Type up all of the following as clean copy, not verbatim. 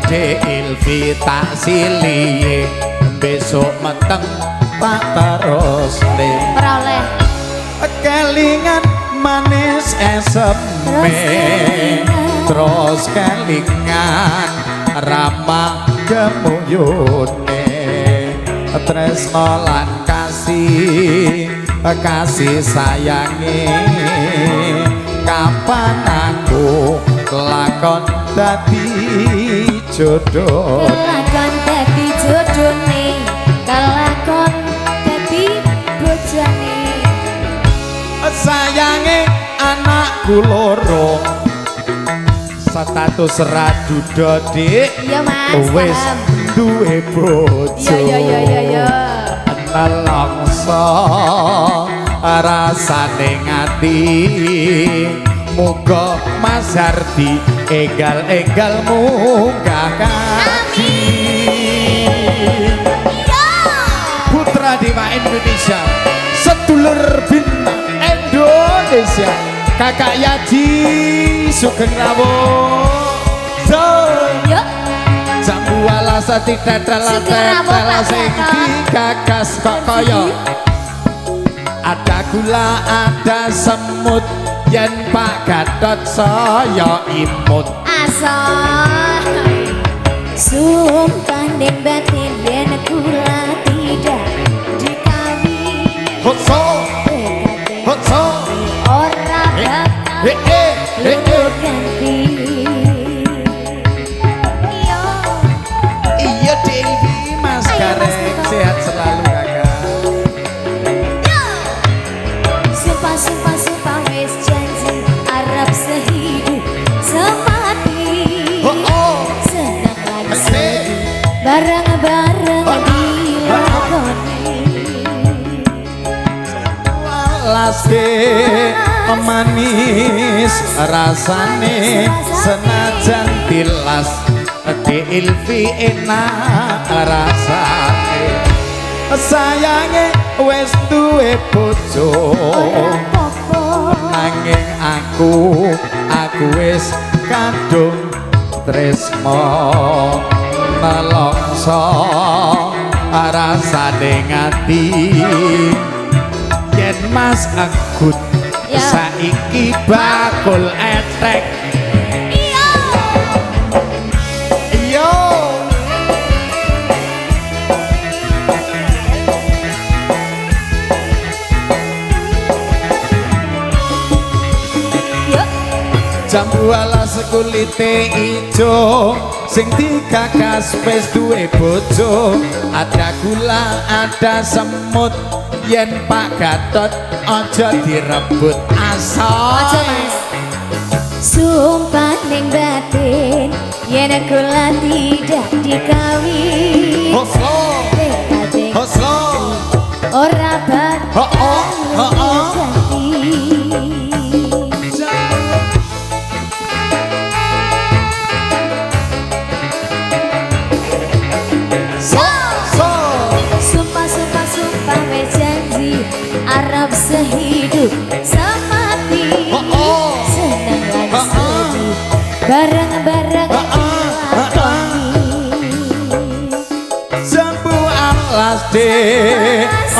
Ilvi tak siliye besok meteng tak terus le peroleh kelingan manis eseme terus kelingan ramah gemuyune tresno lan kasih sayangi kapan aku lakon dadi jodoh kelakon dadi jodone kelakon dadi bojone sayange anakku loro status raduda dik iya mas wis duwe bojo iya nelongso rasane ngati muga Mas Hardi egal-egal munggah kaji putra Dewa Indonesia sedulur bintang Indonesia kakak Yaji Sugeng Rawo jambu alasa tidak telah sing digagas kok koyo ada gula ada semut yen Pak Gatot saya imut asal sumpah ning batin yen kula tidak dikawin hotso hotso ora bakal lulur ganti iya Dewi Mas Gareng sehat selalu kakak sumpah wis janji Arab sehidup semati senang lagi sedih bareng-bareng dilakoni laske manis rasane senajan tilas di Ilvi enak rasane sayange wis duwe bojo nanging aku wis kadung tresno nelongso rasane ngati yen Mas Anggut saiki bakul etek iya jambu alas kulite ijo sing digagas wis duwe bojo ada gula ada semut yen Pak Gatot aja direbut asal sumpah ning batin yen kula tidak dikawin hoslo ora bakal ganti sumpah wis janji Arab sehidup semati senang lagi sedih bareng-bareng dilakoni jambu alas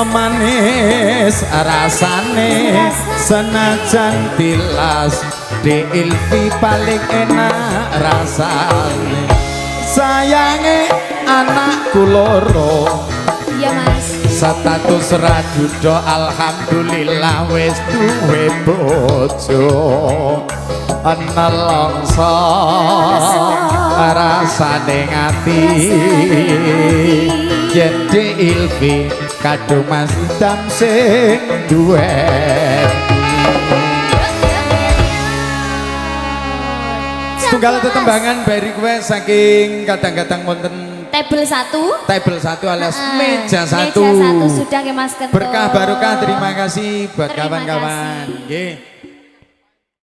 manis rasane senajan tilas di Ilvi paling enak rasane sayange anakku loro iya mas status raduda alhamdulillah wis duwe bojo nelongso rasane ngati yen di Ilvi kadung Mas Dam sing duweni setunggal tetembangan bari kowe saking kadang-kadang wonten table 1 alias meja 1 sudah ke Mas Kento berkah barokah terima kasih buat kawan-kawan nggih